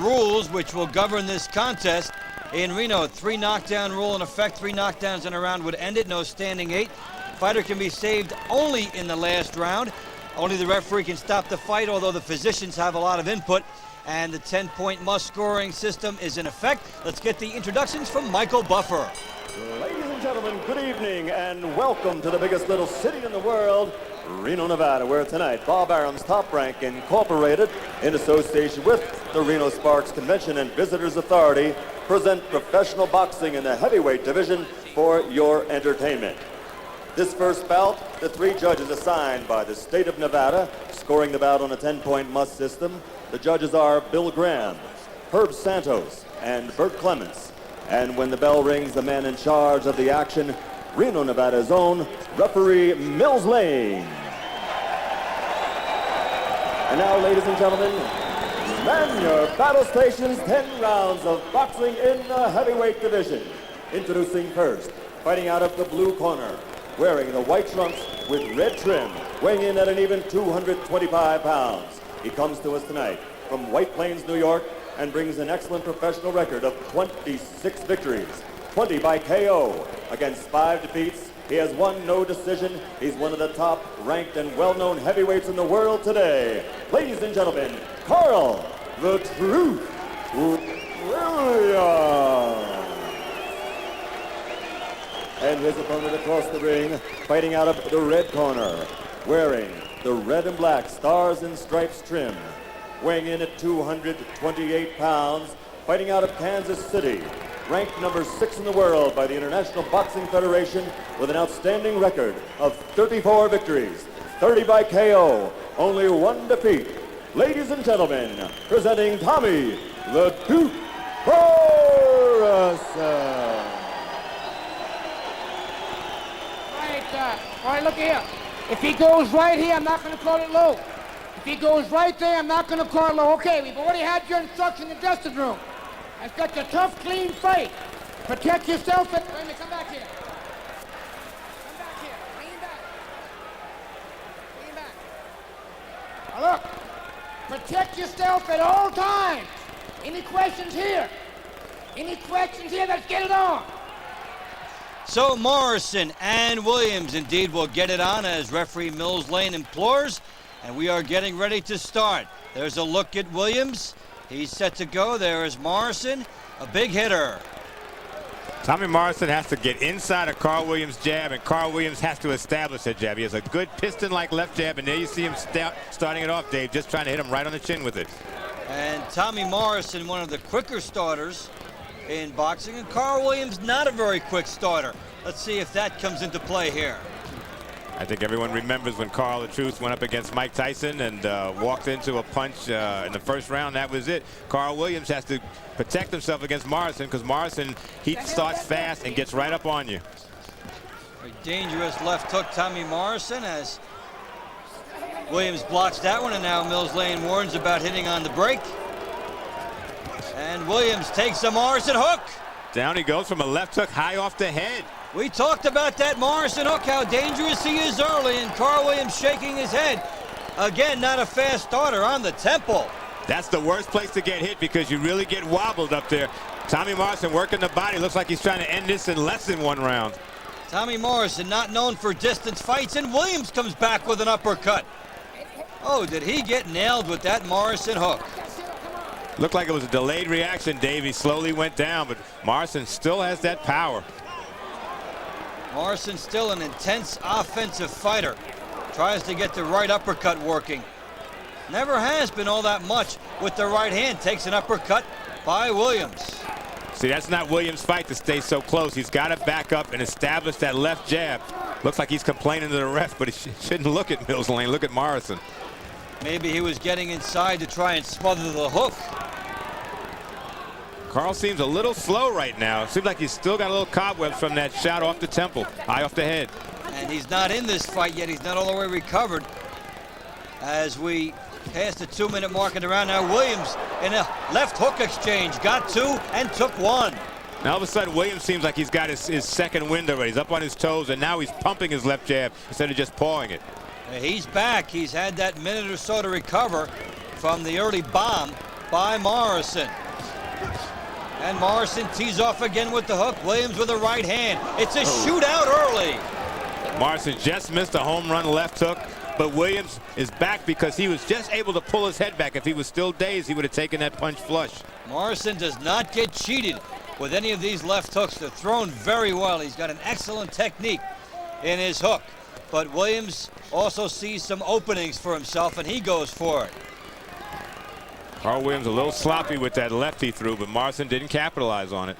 Rules which will govern this contest in Reno. 3 knockdown rule in effect. 3 knockdowns in a round would end it. No standing 8. Fighter can be saved only in the last round. Only the referee can stop the fight, although the physicians have a lot of input. And the 10-point must scoring system is in effect. Let's get the introductions from Michael Buffer. Ladies and gentlemen, good evening and welcome to the biggest little city in the world, Reno, Nevada, where tonight Bob Arum's Top Rank Incorporated, in association with the Reno-Sparks Convention and Visitors Authority, present professional boxing in the heavyweight division for your entertainment. This first bout, the 3 judges assigned by the state of Nevada, scoring the bout on a 10-point must system. The judges are Bill Graham, Herb Santos, and Bert Clements. And when the bell rings, the man in charge of the action, Reno, Nevada's own referee Mills Lane. And now, ladies and gentlemen, man your battle stations, 10 rounds of boxing in the heavyweight division. Introducing first, fighting out of the blue corner, wearing the white trunks with red trim, weighing in at an even 225 pounds. He comes to us tonight from White Plains, New York, and brings an excellent professional record of 26 victories, 20 by KO. Against 5 defeats, he has won no decision. He's one of the top ranked and well-known heavyweights in the world today. Ladies and gentlemen, Carl the Truth Williams. And his opponent across the ring, fighting out of the red corner, wearing the red and black stars and stripes trim, weighing in at 228 pounds, fighting out of Kansas City, ranked number 6 in the world by the International Boxing Federation with an outstanding record of 34 victories, 30 by KO, only 1 defeat. Ladies and gentlemen, presenting Tommy the Duke Morrison. All right, look here. If he goes right here, I'm not going to call it low. If he goes right there, I'm not going to call it low. Okay, we've already had your instruction in the dressing room. It's got a tough, clean fight. Protect yourself. Wait a minute, come back here. Come back here. Lean back. Lean back. Now look, protect yourself at all times. Any questions here? Any questions here? Let's get it on. So Morrison and Williams indeed will get it on as referee Mills Lane implores, and we are getting ready to start. There's a look at Williams. He's set to go. There is Morrison, a big hitter. Tommy Morrison has to get inside of Carl Williams' jab, and Carl Williams has to establish that jab. He has a good piston-like left jab, and there you see him starting it off, Dave, just trying to hit him right on the chin with it. And Tommy Morrison, one of the quicker starters in boxing, and Carl Williams not a very quick starter. Let's see if that comes into play here. I think everyone remembers when Carl the Truth went up against Mike Tyson and walked into a punch in the first round. That was it. Carl Williams has to protect himself against Morrison because Morrison, he starts fast and gets right up on you. Very dangerous left hook, Tommy Morrison, as Williams blocks that one, and now Mills Lane warns about hitting on the break. And Williams takes a Morrison hook. Down he goes from a left hook high off the head. We talked about that Morrison hook, how dangerous he is early, and Carl Williams shaking his head. Again, not a fast starter on the temple. That's the worst place to get hit because you really get wobbled up there. Tommy Morrison working the body. Looks like he's trying to end this in less than 1 round. Tommy Morrison not known for distance fights, and Williams comes back with an uppercut. Oh, did he get nailed with that Morrison hook? Looked like it was a delayed reaction, Dave. He slowly went down, but Morrison still has that power. Morrison still an intense offensive fighter. Tries to get the right uppercut working. Never has been all that much with the right hand. Takes an uppercut by Williams. See, that's not Williams' fight to stay so close. He's got to back up and establish that left jab. Looks like he's complaining to the ref, but he shouldn't look at Mills Lane. Look at Morrison. Maybe he was getting inside to try and smother the hook. Carl seems a little slow right now. Seems like he's still got a little cobwebs from that shot off the temple, high off the head. And he's not in this fight yet. He's not all the way recovered. As we pass the 2-minute mark in the round now, Williams in a left hook exchange. Got 2 and took 1. Now all of a sudden, Williams seems like he's got his second wind already. He's up on his toes, and now he's pumping his left jab instead of just pawing it. He's back. He's had that minute or so to recover from the early bomb. by Morrison. And Morrison tees off again with the hook. Williams with a right hand. It's a shootout early. Morrison just missed a home run left hook, but Williams is back because he was just able to pull his head back. If he was still dazed, he would have taken that punch flush. Morrison does not get cheated with any of these left hooks. They're thrown very well. He's got an excellent technique in his hook. But Williams also sees some openings for himself, and he goes for it. Carl Williams a little sloppy with that left he threw, but Morrison didn't capitalize on it.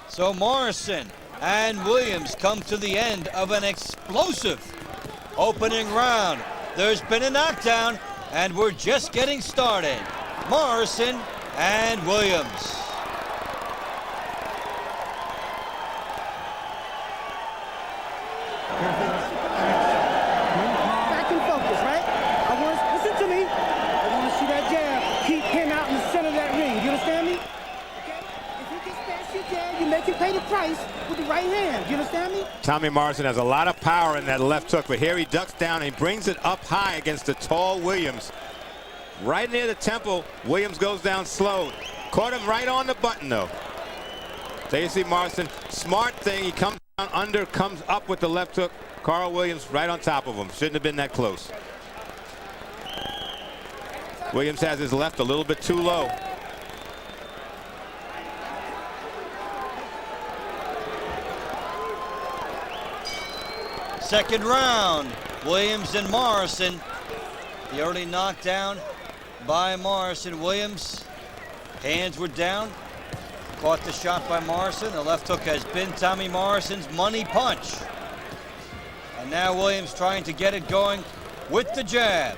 So Morrison and Williams come to the end of an explosive opening round. There's been a knockdown, and we're just getting started. Morrison and Williams. Back in focus, right? Listen to me. I want to see that jab keep him out in the center of that ring. Do you understand me? Okay? If he gets past your jab, you make him pay the price with the right hand. Do you understand me? Tommy Morrison has a lot of power in that left hook, but here he ducks down and he brings it up high against the tall Williams. Right near the temple, Williams goes down slow. Caught him right on the button, though. There you see Morrison. Smart thing. He comes down under, comes up with the left hook. Carl Williams right on top of him. Shouldn't have been that close. Williams has his left a little bit too low. Second round, Williams and Morrison. The early knockdown by Morrison. Williams, hands were down. Caught the shot by Morrison. The left hook has been Tommy Morrison's money punch. And now Williams trying to get it going with the jab.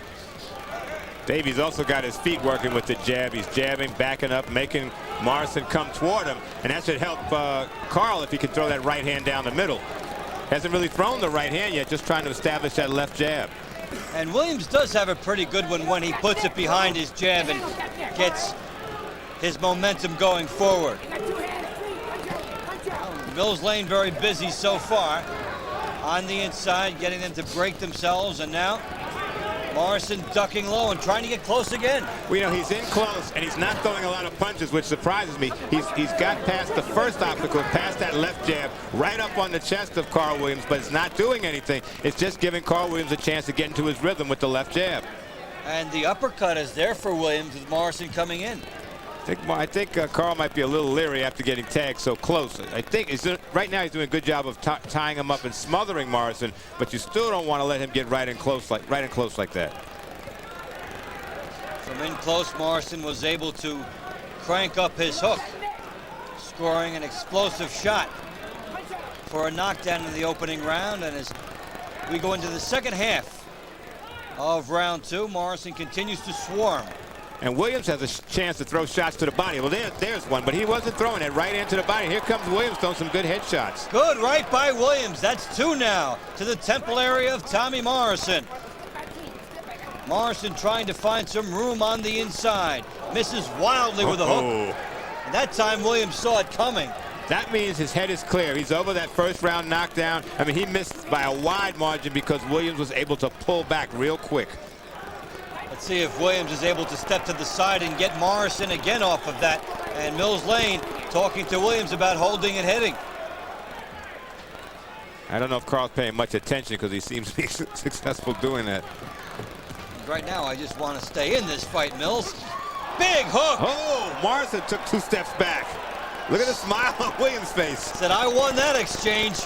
Davies also got his feet working with the jab. He's jabbing, backing up, making Morrison come toward him. And that should help Carl if he can throw that right hand down the middle. Hasn't really thrown the right hand yet, just trying to establish that left jab. And Williams does have a pretty good one when he puts it behind his jab and gets his momentum going forward. Mills Lane very busy so far on the inside, getting them to break themselves, and now Morrison ducking low and trying to get close again. Well, you know, he's in close and he's not throwing a lot of punches, which surprises me. He's got past the first obstacle, past that left jab, right up on the chest of Carl Williams, but it's not doing anything. It's just giving Carl Williams a chance to get into his rhythm with the left jab. And the uppercut is there for Williams with Morrison coming in. I think Carl might be a little leery after getting tagged so close. I think right now he's doing a good job of tying him up and smothering Morrison, but you still don't want to let him get right in close like that. From in close, Morrison was able to crank up his hook, scoring an explosive shot for a knockdown in the opening round. And as we go into the second half of round two, Morrison continues to swarm. And Williams has a chance to throw shots to the body. Well, there's one, but he wasn't throwing it right into the body. Here comes Williams throwing some good head shots. Good right by Williams. That's two now to the temple area of Tommy Morrison. Morrison trying to find some room on the inside. Misses wildly with a hook. And that time Williams saw it coming. That means his head is clear. He's over that first round knockdown. I mean, he missed by a wide margin because Williams was able to pull back real quick. Let's see if Williams is able to step to the side and get Morrison again off of that. And Mills Lane talking to Williams about holding and hitting. I don't know if Carl's paying much attention because he seems to be successful doing that. Right now, I just want to stay in this fight, Mills. Big hook. Oh, Morrison took 2 steps back. Look at the smile on Williams' face. Said, I won that exchange.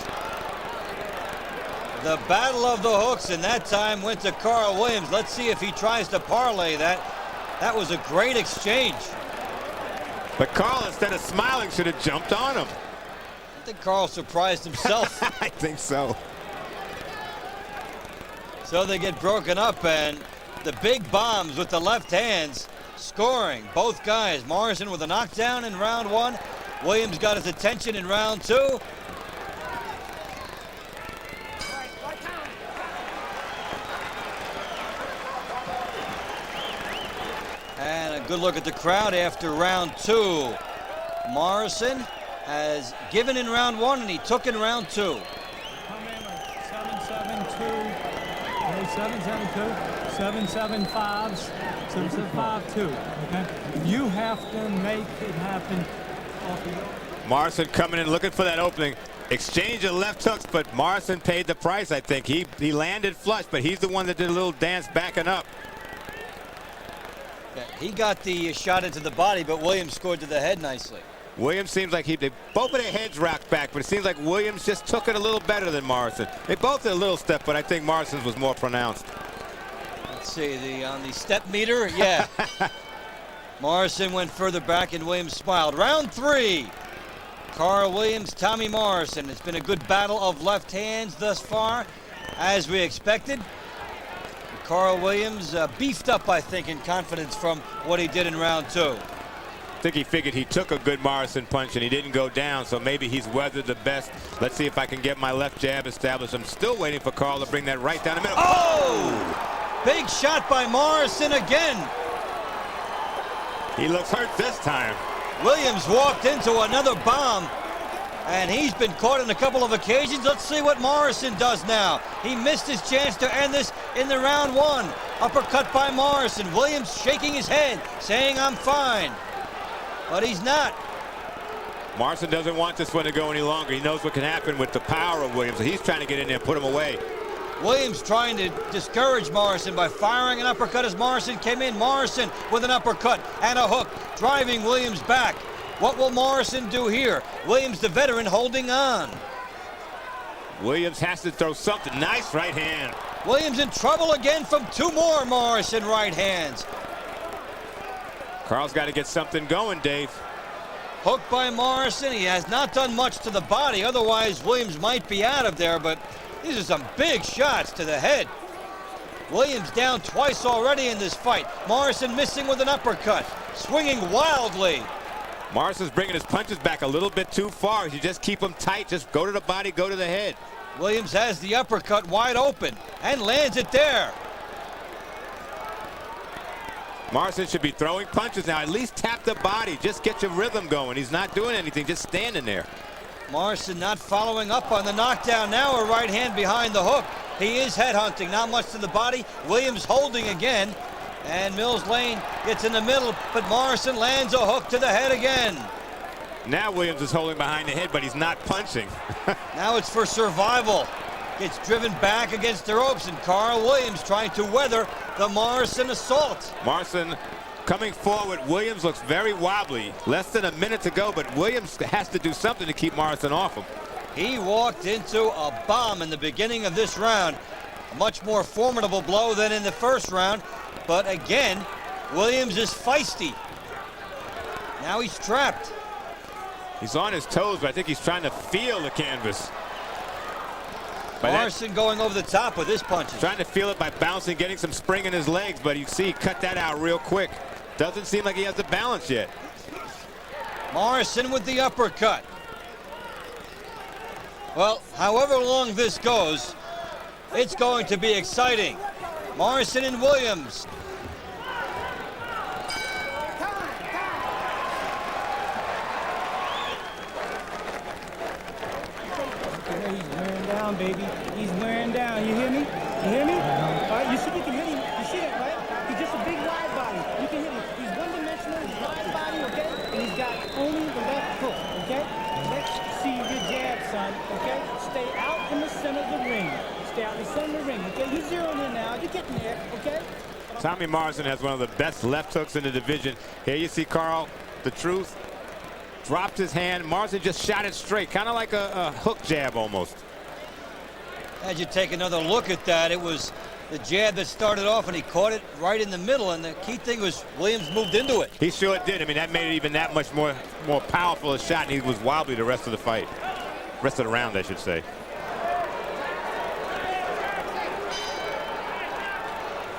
The battle of the hooks, and that time went to Carl Williams. Let's see if he tries to parlay that. That was a great exchange. But Carl, instead of smiling, should have jumped on him. I think Carl surprised himself. I think so. So they get broken up, and the big bombs with the left hands scoring. Both guys, Morrison with a knockdown in round one. Williams got his attention in round two. And a good look at the crowd after round two. Morrison has given in round one, and he took in round two. Come in 7-7-2. 772, 775, 7752. Okay? You have to make it happen off of your... Morrison coming in looking for that opening. Exchange of left hooks, but Morrison paid the price, I think. He landed flush, but he's the one that did a little dance backing up. Yeah, he got the shot into the body, but Williams scored to the head nicely. Williams seems like both of their heads rocked back, but it seems like Williams just took it a little better than Morrison. They both did a little step, but I think Morrison's was more pronounced. Let's see, on the step meter, yeah. Morrison went further back and Williams smiled. Round 3. Carl Williams, Tommy Morrison. It's been a good battle of left hands thus far, as we expected. Carl Williams beefed up, I think, in confidence from what he did in round 2. I think he figured he took a good Morrison punch and he didn't go down, so maybe he's weathered the best. Let's see if I can get my left jab established. I'm still waiting for Carl to bring that right down the middle. Oh! Big shot by Morrison again. He looks hurt this time. Williams walked into another bomb, and he's been caught on a couple of occasions. Let's see what Morrison does now. He missed his chance to end this in the round 1. Uppercut by Morrison. Williams shaking his head, saying, I'm fine. But he's not. Morrison doesn't want this one to go any longer. He knows what can happen with the power of Williams. So he's trying to get in there and put him away. Williams trying to discourage Morrison by firing an uppercut as Morrison came in. Morrison with an uppercut and a hook, driving Williams back. What will Morrison do here? Williams, the veteran, holding on. Williams has to throw something. Nice right hand. Williams in trouble again from 2 more Morrison right hands. Carl's got to get something going, Dave. Hook by Morrison. He has not done much to the body. Otherwise, Williams might be out of there, but these are some big shots to the head. Williams down twice already in this fight. Morrison missing with an uppercut, swinging wildly. Morrison's bringing his punches back a little bit too far. If you just keep them tight, just go to the body, go to the head. Williams has the uppercut wide open and lands it there. Morrison should be throwing punches now. At least tap the body. Just get your rhythm going. He's not doing anything, just standing there. Morrison not following up on the knockdown now. A right hand behind the hook. He is headhunting. Not much to the body. Williams holding again. And Mills Lane gets in the middle, but Morrison lands a hook to the head again. Now Williams is holding behind the head, but he's not punching. Now it's for survival. Gets driven back against the ropes, and Carl Williams trying to weather the Morrison assault. Morrison coming forward. Williams looks very wobbly. Less than a minute to go, but Williams has to do something to keep Morrison off him. He walked into a bomb in the beginning of this round. A much more formidable blow than in the first round. But again, Williams is feisty. Now he's trapped. He's on his toes, but I think he's trying to feel the canvas. Morrison going over the top with his punches. Trying to feel it by bouncing, getting some spring in his legs, but you see he cut that out real quick. Doesn't seem like he has the balance yet. Morrison with the uppercut. Well, however long this goes, it's going to be exciting. Morrison and Williams. Baby, he's wearing down. You hear me? You hear me? All right, you see you can hit him. You see that, right? He's just a big wide body. You can hit him. He's one-dimensional. He's wide body, okay? And he's got only the left hook, okay? Let's see your jab, son, okay? Stay out in the center of the ring. Stay out in the center of the ring, okay? You're zeroing in now. You're getting there, okay? Tommy Morrison has one of the best left hooks in the division. Here you see Carl, the truth, dropped his hand. Morrison just shot it straight, kind of like a hook jab almost. As you take another look at that, it was the jab that started off, and he caught it right in the middle. And the key thing was Williams moved into it. He sure did. I mean, that made it even that much more powerful a shot, and he was wobbly the rest of the fight. Rest of the round, I should say.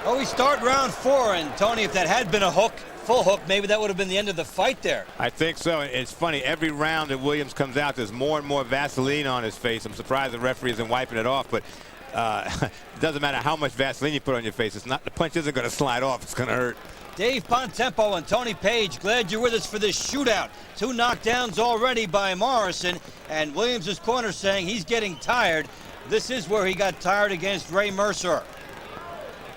Oh, we start round 4, and Tony, if that had been a hook, full hook, maybe that would have been the end of the fight there. I think so. It's funny, every round that Williams comes out, there's more and more Vaseline on his face. I'm surprised the referee isn't wiping it off, but it doesn't matter how much Vaseline you put on your face. It's not, the punch isn't going to slide off. It's going to hurt. Dave Pontempo and Tony Page, glad you're with us for this shootout. 2 knockdowns already by Morrison, and Williams' corner saying he's getting tired. This is where he got tired against Ray Mercer.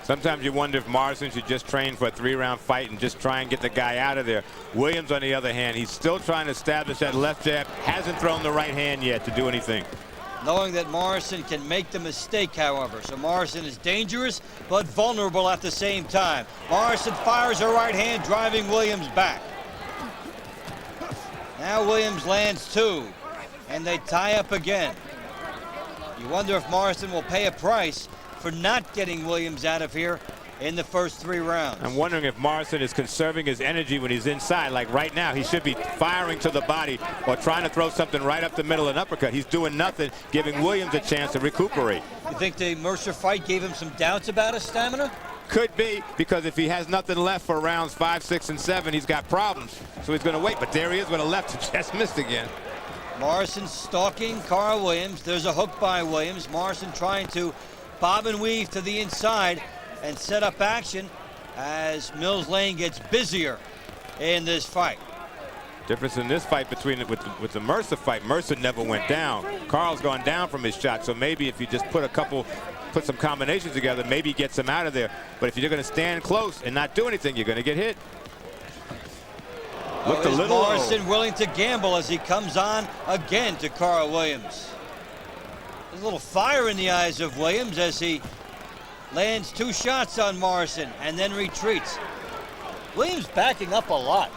Sometimes you wonder if Morrison should just train for a 3-round fight and just try and get the guy out of there. Williams, on the other hand, he's still trying to establish that left jab. Hasn't thrown the right hand yet to do anything. Knowing that Morrison can make the mistake, however. So Morrison is dangerous, but vulnerable at the same time. Morrison fires a right hand, driving Williams back. Now Williams lands 2, and they tie up again. You wonder if Morrison will pay a price for not getting Williams out of here in the first 3 rounds. I'm wondering if Morrison is conserving his energy when he's inside. Like right now, he should be firing to the body or trying to throw something right up the middle, an uppercut. He's doing nothing, giving Williams a chance to recuperate. You think the Mercer fight gave him some doubts about his stamina? Could be, because if he has nothing left for rounds 5, 6, and 7, he's got problems. So he's going to wait. But there he is with a left, just missed again. Morrison stalking Carl Williams. There's a hook by Williams. Morrison trying to bob and weave to the inside and set up action as Mills Lane gets busier in this fight. Difference in this fight between with the Mercer fight, Mercer never went down. Carl's gone down from his shot, so maybe if you just put some combinations together, maybe he gets him out of there. But if you're going to stand close and not do anything, you're going to get hit. Looked a little low. Morrison willing to gamble as he comes on again to Carl Williams. There's a little fire in the eyes of Williams as he lands 2 shots on Morrison and then retreats. Williams backing up a lot.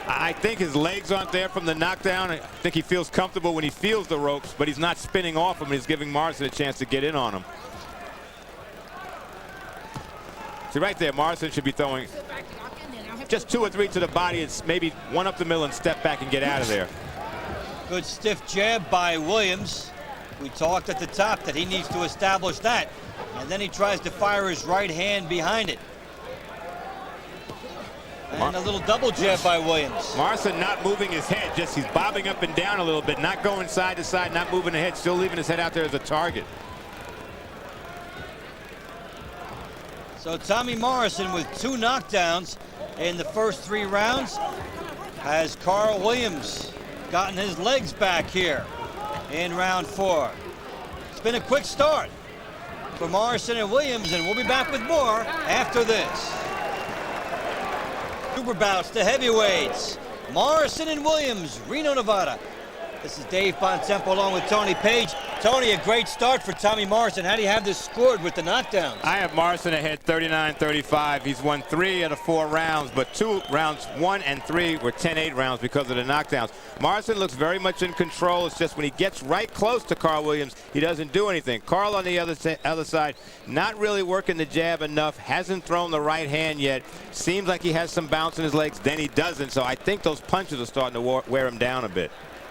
I think his legs aren't there from the knockdown. I think he feels comfortable when he feels the ropes, but he's not spinning off him. He's giving Morrison a chance to get in on him. See, right there, Morrison should be throwing just 2 or 3 to the body and maybe 1 up the middle and step back and get out of there. Good stiff jab by Williams. We talked at the top that he needs to establish that. And then he tries to fire his right hand behind it. And a little double jab by Williams. Morrison not moving his head, just he's bobbing up and down a little bit, not going side to side, not moving the head, still leaving his head out there as a target. So Tommy Morrison with 2 knockdowns in the first 3 rounds. Has Carl Williams gotten his legs back here in round 4? It's been a quick start for Morrison and Williams, and we'll be back with more after this. Super bouts to heavyweights. Morrison and Williams, Reno, Nevada. This is Dave Bontempo along with Tony Page. Tony, a great start for Tommy Morrison. How do you have this scored with the knockdowns? I have Morrison ahead 39-35. He's won 3 out of 4 rounds, but 2 rounds 1 and 3 were 10-8 rounds because of the knockdowns. Morrison looks very much in control. It's just when he gets right close to Carl Williams, he doesn't do anything. Carl on the other side, not really working the jab enough, hasn't thrown the right hand yet. Seems like he has some bounce in his legs, then he doesn't. So I think those punches are starting to wear him down a bit.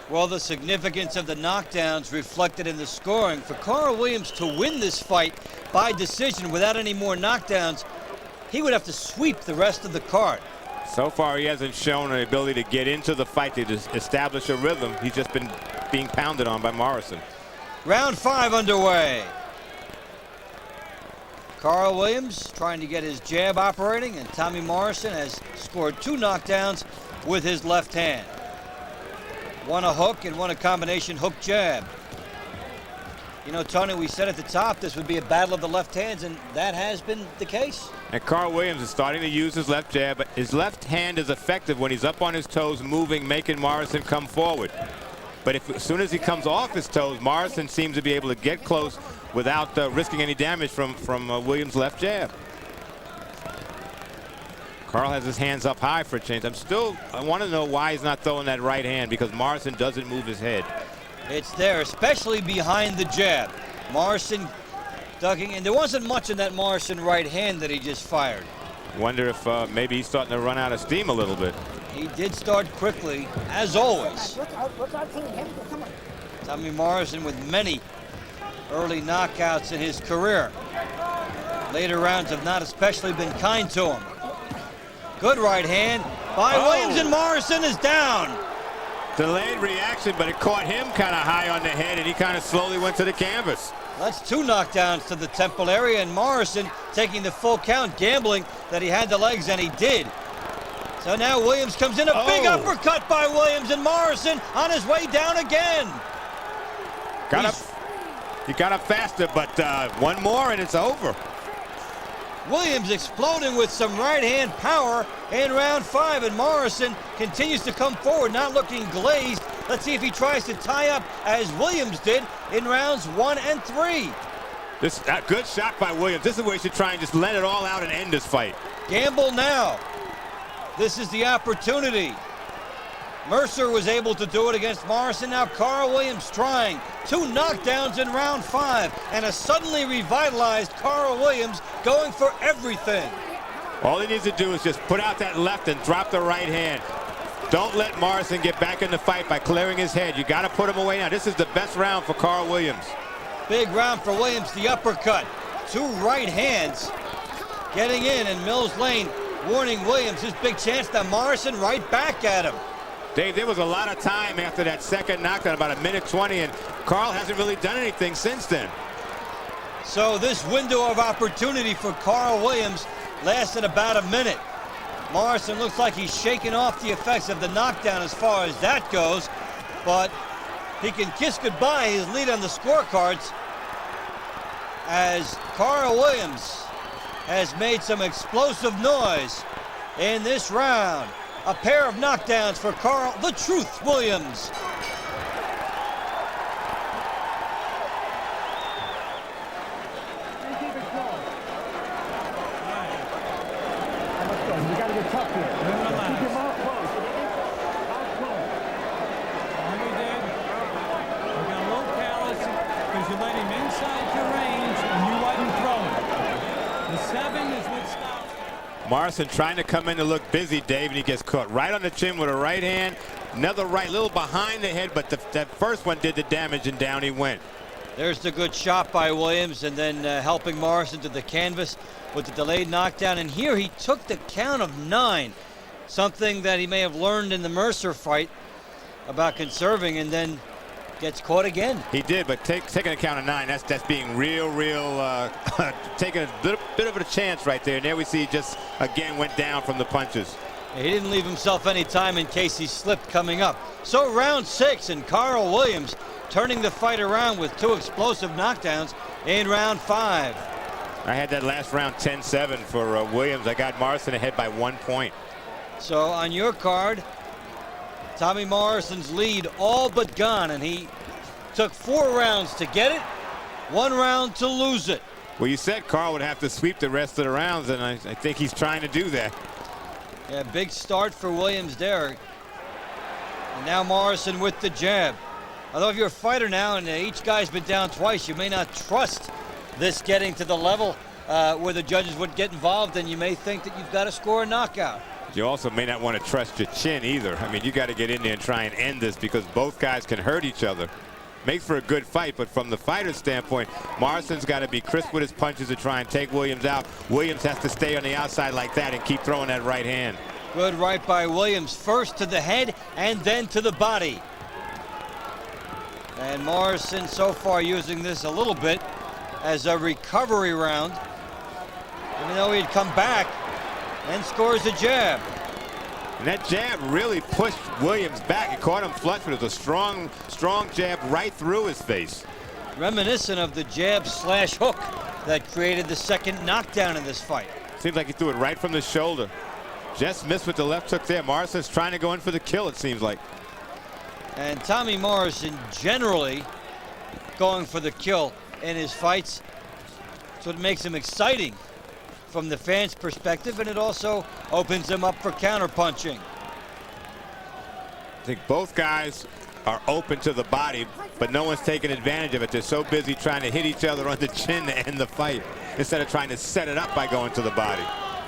Well, the significance of the knockdowns reflected in the scoring. For Carl Williams to win this fight by decision without any more knockdowns, he would have to sweep the rest of the card. So far, he hasn't shown an ability to get into the fight to establish a rhythm. He's just been being pounded on by Morrison. Round 5 underway. Carl Williams trying to get his jab operating, and Tommy Morrison has scored 2 knockdowns with his left hand. 1 a hook and 1 a combination hook jab. You know, Tony, we said at the top this would be a battle of the left hands, and that has been the case. And Carl Williams is starting to use his left jab, but his left hand is effective when he's up on his toes, moving, making Morrison come forward. But as soon as he comes off his toes, Morrison seems to be able to get close without risking any damage from Williams' left jab. Carl has his hands up high for a change. I want to know why he's not throwing that right hand, because Morrison doesn't move his head. It's there, especially behind the jab. Morrison ducking, and there wasn't much in that Morrison right hand that he just fired. Wonder if maybe he's starting to run out of steam a little bit. He did start quickly, as always. Tommy Morrison with many early knockouts in his career. Later rounds have not especially been kind to him. Good right hand by Williams, and Morrison is down. Delayed reaction, but it caught him kind of high on the head, and he kind of slowly went to the canvas. That's 2 knockdowns to the temple area, and Morrison taking the full count, gambling that he had the legs, and he did. So now Williams comes in, a big uppercut by Williams, and Morrison on his way down again. He got up faster, but 1 more and it's over. Williams exploding with some right-hand power in round 5, and Morrison continues to come forward, not looking glazed. Let's see if he tries to tie up as Williams did in rounds 1 and 3. This a good shot by Williams. This is where he should try and just let it all out and end this fight. Gamble now. This is the opportunity. Mercer was able to do it against Morrison. Now Carl Williams trying. 2 knockdowns in round 5, and a suddenly revitalized Carl Williams going for everything. All he needs to do is just put out that left and drop the right hand. Don't let Morrison get back in the fight by clearing his head. You got to put him away now. This is the best round for Carl Williams. Big round for Williams, the uppercut. 2 right hands getting in, and Mills Lane warning Williams his big chance. Now Morrison right back at him. Dave, there was a lot of time after that second knockdown, about 1:20, and Carl hasn't really done anything since then. So this window of opportunity for Carl Williams lasted about a minute. Morrison looks like he's shaking off the effects of the knockdown as far as that goes, but he can kiss goodbye his lead on the scorecards as Carl Williams has made some explosive noise in this round. A pair of knockdowns for Carl "The Truth" Williams. You got to get tough here. Keep your mouth closed. All you did, you got a little careless because you let him inside your range and you wasn't throwing. The 7 is what stops. Morrison trying to come in to look busy, Dave, and he gets caught right on the chin with a right hand. Another right, little behind the head, but that first one did the damage, and down he went. There's the good shot by Williams, and then helping Morrison to the canvas with the delayed knockdown. And here he took the count of 9, something that he may have learned in the Mercer fight about conserving, and then gets caught again. He did, but taking a count of 9, that's being real, taking a bit of a chance right there. And there we see he just again went down from the punches. He didn't leave himself any time in case he slipped coming up. So round 6, and Carl Williams turning the fight around with 2 explosive knockdowns in round 5. I had that last round 10-7 for Williams. I got Morrison ahead by 1 point. So on your card, Tommy Morrison's lead all but gone, and he took 4 rounds to get it, 1 round to lose it. Well, you said Carl would have to sweep the rest of the rounds, and I think he's trying to do that. Yeah, big start for Williams there. And now Morrison with the jab. Although if you're a fighter now and each guy's been down twice, you may not trust this getting to the level where the judges would get involved, and you may think that you've got to score a knockout. You also may not want to trust your chin either. I mean, you got to get in there and try and end this because both guys can hurt each other. Makes for a good fight, but from the fighter's standpoint, Morrison's got to be crisp with his punches to try and take Williams out. Williams has to stay on the outside like that and keep throwing that right hand. Good right by Williams, first to the head and then to the body. And Morrison so far using this a little bit as a recovery round, even though he'd come back and scores a jab. And that jab really pushed Williams back. It caught him flush, but it was a strong jab right through his face. Reminiscent of the jab slash hook that created the second knockdown in this fight. Seems like he threw it right from the shoulder. Just missed with the left hook there. Morrison's trying to go in for the kill, it seems like. And Tommy Morrison generally going for the kill in his fights. That's what makes him exciting from the fans' perspective, and it also opens him up for counterpunching. I think both guys are open to the body, but no one's taking advantage of it. They're so busy trying to hit each other on the chin to end the fight instead of trying to set it up by going to the body.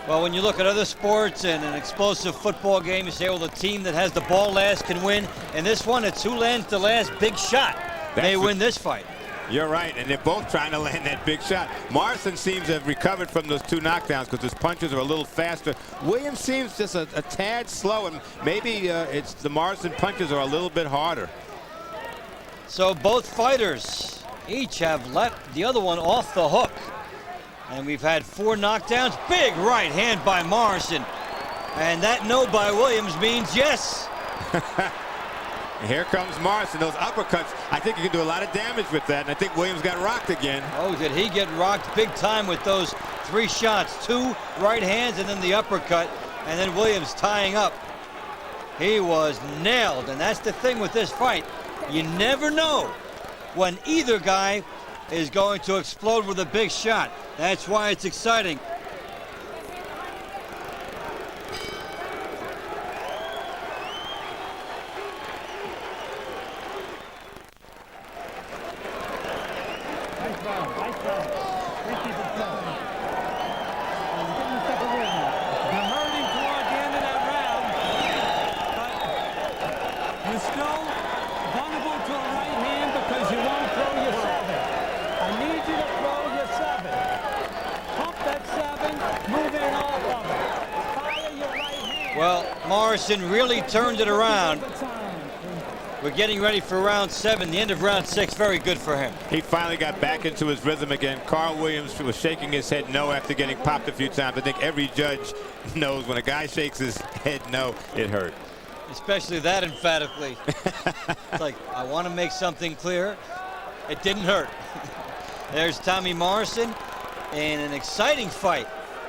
Well, when you look at other sports and an explosive football game, you say, well, the team that has the ball last can win. And this one, it's who lands the last big shot. They win this fight. You're right, and they're both trying to land that big shot. Morrison seems to have recovered from those 2 knockdowns because his punches are a little faster. Williams seems just a tad slow, and maybe it's the Morrison punches are a little bit harder. So both fighters each have let the other one off the hook. And we've had 4 knockdowns. Big right hand by Morrison. And that no by Williams means yes. Here comes Morrison. Those uppercuts, I think he can do a lot of damage with that. And I think Williams got rocked again. Oh, did he get rocked big time with those 3 shots, 2 right hands and then the uppercut, and then Williams tying up. He was nailed, and that's the thing with this fight. You never know when either guy is going to explode with a big shot. That's why it's exciting. Well, Morrison really turned it around. We're getting ready for round 7, the end of round 6. Very good for him. He finally got back into his rhythm again. Carl Williams was shaking his head no after getting popped a few times. I think every judge knows when a guy shakes his head no, it hurt. Especially that emphatically. It's like, I want to make something clear. It didn't hurt. There's Tommy Morrison in an exciting fight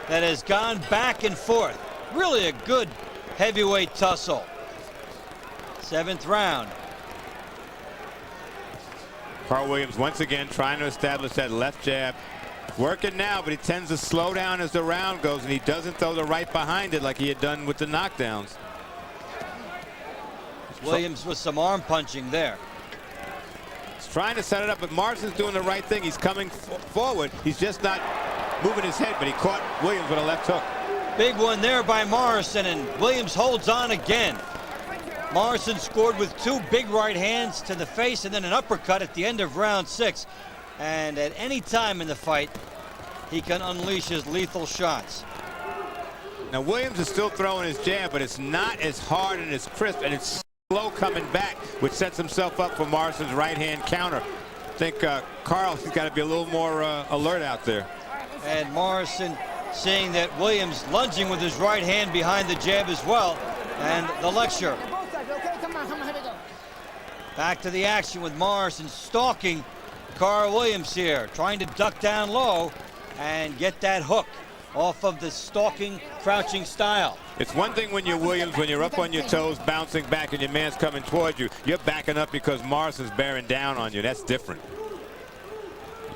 that has gone back and forth. Really a good heavyweight tussle. 7th round. Carl Williams once again trying to establish that left jab. Working now, but he tends to slow down as the round goes, and he doesn't throw the right behind it like he had done with the knockdowns. Williams with some arm punching there. He's trying to set it up, but Morrison's doing the right thing. He's coming forward. He's just not moving his head, but he caught Williams with a left hook. Big one there by Morrison, and Williams holds on again. Morrison scored with 2 big right hands to the face and then an uppercut at the end of round 6. And at any time in the fight, he can unleash his lethal shots. Now Williams is still throwing his jab, but it's not as hard and as crisp, and it's slow coming back, which sets himself up for Morrison's right hand counter. I think Carl's got to be a little more alert out there. And Morrison seeing that Williams lunging with his right hand behind the jab as well, and the lecture. Back to the action with Morrison stalking Carl Williams here, trying to duck down low and get that hook off of the stalking, crouching style. It's one thing when you're Williams, when you're up on your toes, bouncing back, and your man's coming towards you. You're backing up because Morrison's bearing down on you. That's different.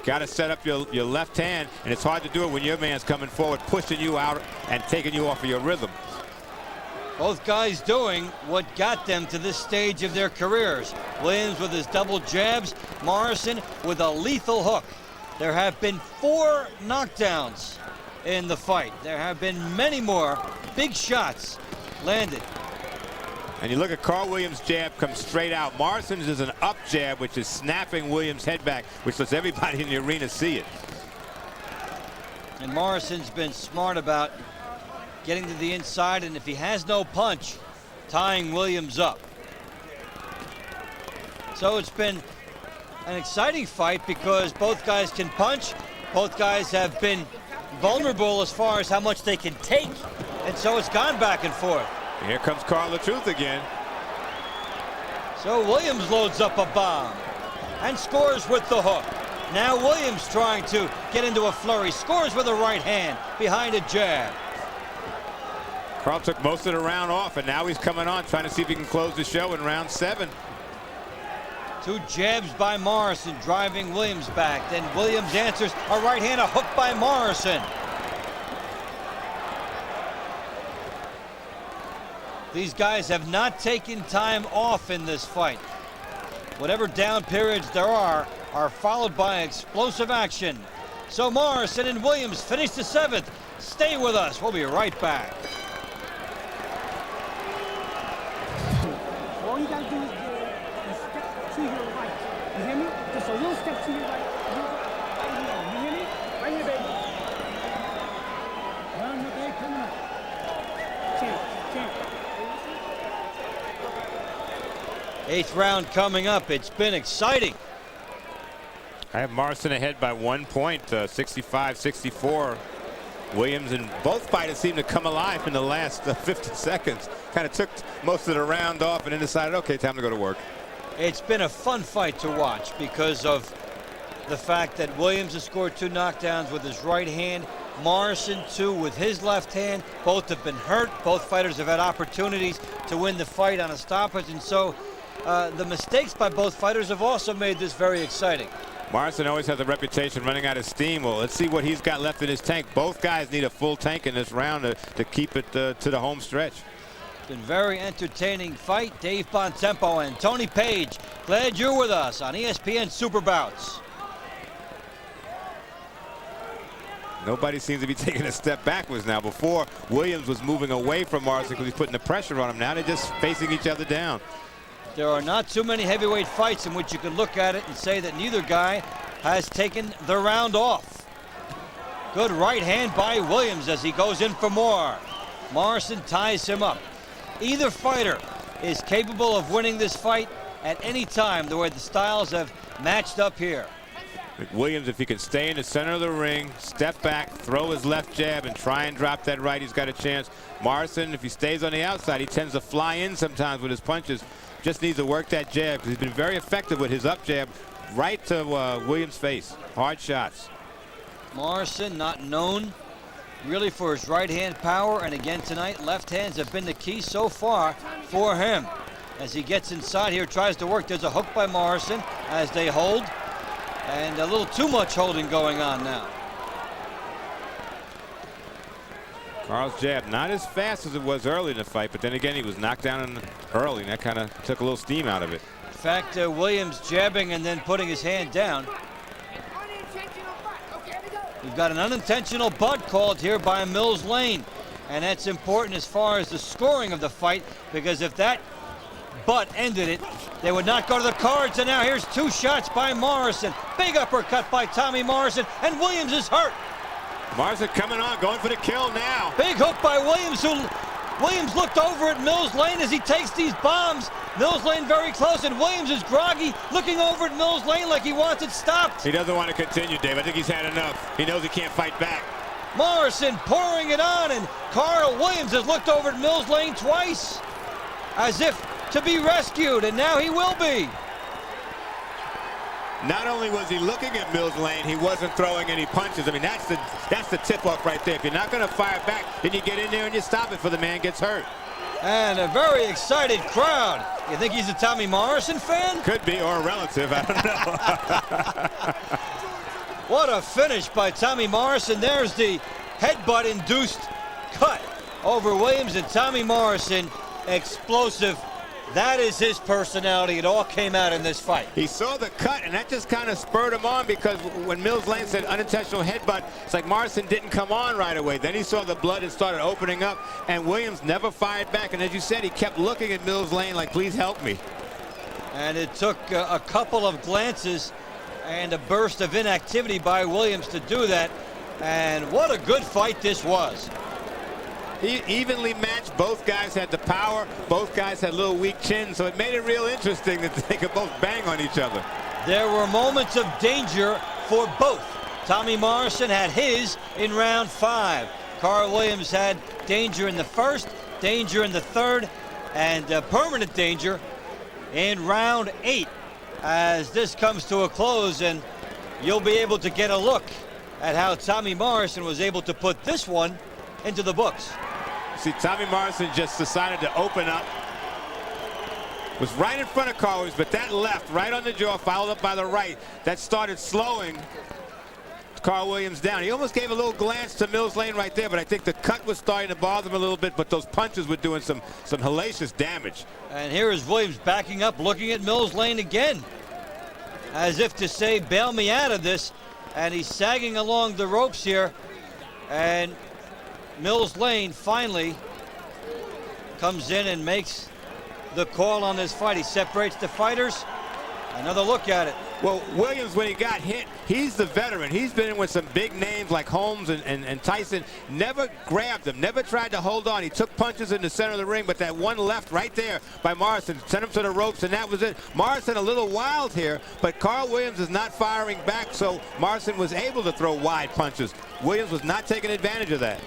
Got to set up your left hand, and it's hard to do it when your man's coming forward, pushing you out and taking you off of your rhythm. Both guys doing what got them to this stage of their careers. Williams with his double jabs, Morrison with a lethal hook. There have been 4 knockdowns in the fight. There have been many more big shots landed. And you look at Carl Williams' jab come straight out. Morrison's is an up jab, which is snapping Williams' head back, which lets everybody in the arena see it. And Morrison's been smart about getting to the inside, and if he has no punch, tying Williams up. So it's been an exciting fight because both guys can punch. Both guys have been vulnerable as far as how much they can take, and so it's gone back and forth. Here comes Carl the Truth again. So Williams loads up a bomb and scores with the hook. Now Williams trying to get into a flurry, scores with a right hand behind a jab. Carl took most of the round off, and now he's coming on, trying to see if he can close the show in round 7. 2 jabs by Morrison, driving Williams back. Then Williams answers a right hand, a hook by Morrison. These guys have not taken time off in this fight. Whatever down periods there are followed by explosive action. So Morrison and Williams finish the 7th. Stay with us. We'll be right back. All you gotta do is step to your right. You hear me? Just a little step to your right. Right here. You hear me? Right here, baby. Round your day coming up. Champ. 8th round coming up. It's been exciting. I have Morrison ahead by 1 point, 65-64. Williams and both fighters seem to come alive in the last 50 seconds. Kind of took most of the round off and then decided, okay, time to go to work. It's been a fun fight to watch because of the fact that Williams has scored 2 knockdowns with his right hand. Morrison too with his left hand. Both have been hurt. Both fighters have had opportunities to win the fight on a stoppage, and so the mistakes by both fighters have also made this very exciting. Morrison always has a reputation running out of steam. Well, let's see what he's got left in his tank. Both guys need a full tank in this round to keep it to the home stretch. Been very entertaining fight. Dave Bontempo and Tony Page, glad you're with us on ESPN Super Bouts. Nobody seems to be taking a step backwards now. Before, Williams was moving away from Morrison because he's putting the pressure on him. Now they're just facing each other down. There are not too many heavyweight fights in which you can look at it and say that neither guy has taken the round off. Good right hand by Williams as he goes in for more. Morrison ties him up. Either fighter is capable of winning this fight at any time, the way the styles have matched up here. Williams, if he can stay in the center of the ring, step back, throw his left jab, and try and drop that right, he's got a chance. Morrison, if he stays on the outside, he tends to fly in sometimes with his punches. Just needs to work that jab because he's been very effective with his up jab right to Williams' face. Hard shots. Morrison not known really for his right hand power, and again tonight left hands have been the key so far for him. As he gets inside here, tries to work. There's a hook by Morrison as they hold, and a little too much holding going on now. Carl's jab not as fast as it was early in the fight, but then again he was knocked down early, and that kind of took a little steam out of it. In fact, Williams jabbing and then putting his hand down. We've got an unintentional butt called here by Mills Lane, and that's important as far as the scoring of the fight, because if that butt ended it, they would not go to the cards. And now here's two shots by Morrison. Big uppercut by Tommy Morrison, and Williams is hurt. Morrison coming on, going for the kill now. Big hook by Williams, Williams looked over at Mills Lane as he takes these bombs. Mills Lane very close, and Williams is groggy, looking over at Mills Lane like he wants it stopped. He doesn't want to continue, Dave. I think he's had enough. He knows he can't fight back. Morrison pouring it on, and Carl Williams has looked over at Mills Lane twice as if to be rescued, and now he will be. Not only was he looking at Mills Lane, he wasn't throwing any punches. I mean, that's the tip-off right there. If you're not going to fire back, then you get in there and you stop it before the man gets hurt. And a very excited crowd. You think he's a Tommy Morrison fan? Could be, or a relative. I don't know. What a finish by Tommy Morrison. There's the headbutt-induced cut over Williams, and Tommy Morrison, explosive. That is his personality. It all came out in this fight. He saw the cut, and that just kind of spurred him on, because when Mills Lane said unintentional headbutt, it's like Morrison didn't come on right away. Then he saw the blood and started opening up, and Williams never fired back. And as you said, he kept looking at Mills Lane like, please help me. And it took a couple of glances and a burst of inactivity by Williams to do that. And what a good fight this was. He evenly matched. Both guys had the power. Both guys had little weak chins, so it made it real interesting that they could both bang on each other. There were moments of danger for both. Tommy Morrison had his in round 5. Carl Williams had danger in the first, danger in the third, and permanent danger in round 8 as this comes to a close, and you'll be able to get a look at how Tommy Morrison was able to put this one into the books. See, Tommy Morrison just decided to open up. Was right in front of Carl Williams, but that left right on the jaw, followed up by the right, that started slowing Carl Williams down. He almost gave a little glance to Mills Lane right there, but I think the cut was starting to bother him a little bit, but those punches were doing some hellacious damage. And here is Williams backing up, looking at Mills Lane again, as if to say, bail me out of this. And he's sagging along the ropes here, and Mills Lane finally comes in and makes the call on this fight. He separates the fighters. Another look at it. Well, Williams, when he got hit, he's the veteran. He's been in with some big names like Holmes and Tyson. Never grabbed him, never tried to hold on. He took punches in the center of the ring, but that one left right there by Morrison sent him to the ropes, and that was it. Morrison a little wild here, but Carl Williams is not firing back, so Morrison was able to throw wide punches. Williams was not taking advantage of that.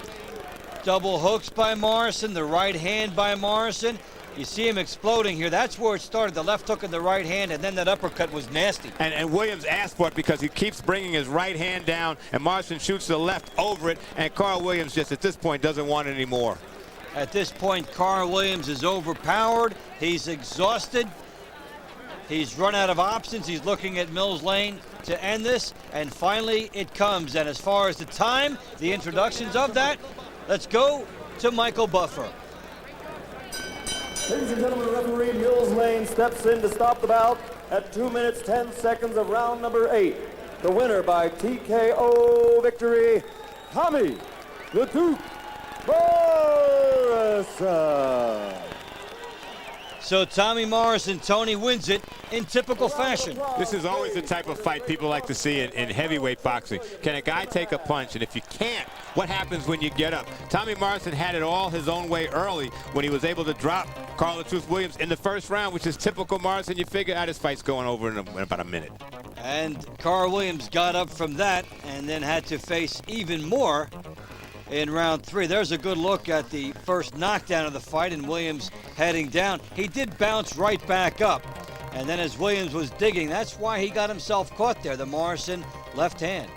Double hooks by Morrison, the right hand by Morrison. You see him exploding here. That's where it started. The left hook in the right hand, and then that uppercut was nasty. And Williams asked for it because he keeps bringing his right hand down, and Morrison shoots the left over it, and Carl Williams just at this point doesn't want it anymore. At this point, Carl Williams is overpowered. He's exhausted. He's run out of options. He's looking at Mills Lane to end this, and finally it comes. And as far as the time, the introductions of that, let's go to Michael Buffer. Ladies and gentlemen, referee Mills Lane steps in to stop the bout at 2 minutes 10 seconds of round number 8. The winner by TKO victory, Tommy the Duke Morrison. So Tommy Morrison, Tony, wins it in typical fashion. This is always the type of fight people like to see in heavyweight boxing. Can a guy take a punch? And if you can't, what happens when you get up? Tommy Morrison had it all his own way early when he was able to drop Carl the Truth Williams in the first round, which is typical Morrison. You figure out this fight's going over in about a minute. And Carl Williams got up from that and then had to face even more in round 3. There's a good look at the first knockdown of the fight and Williams heading down. He did bounce right back up. And then as Williams was digging, that's why he got himself caught there, the Morrison left hand.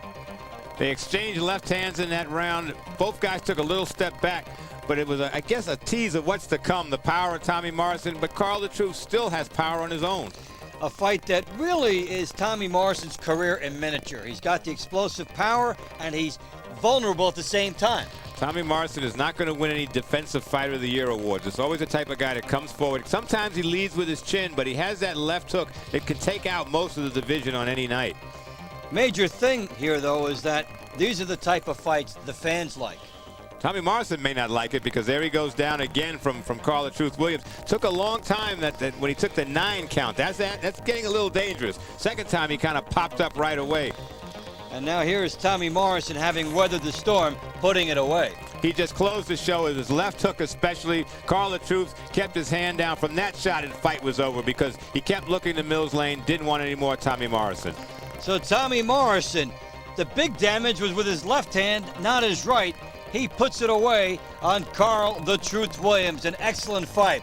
They exchanged left hands in that round. Both guys took a little step back, but it was, I guess, a tease of what's to come, the power of Tommy Morrison, but Carl the Truth still has power on his own. A fight that really is Tommy Morrison's career in miniature. He's got the explosive power and he's vulnerable at the same time. Tommy Morrison is not going to win any Defensive Fighter of the Year awards. It's always the type of guy that comes forward. Sometimes he leads with his chin, but he has that left hook that can take out most of the division on any night. Major thing here, though, is that these are the type of fights the fans like. Tommy Morrison may not like it because there he goes down again from Carl the Truth Williams. Took a long time that when he took the 9 count. That's getting a little dangerous. Second time he kind of popped up right away. And now here's Tommy Morrison, having weathered the storm, putting it away. He just closed the show with his left hook especially. Carl the Truth kept his hand down. From that shot, the fight was over because he kept looking to Mills Lane, didn't want any more Tommy Morrison. So Tommy Morrison, the big damage was with his left hand, not his right. He puts it away on Carl the Truth Williams. An excellent fight.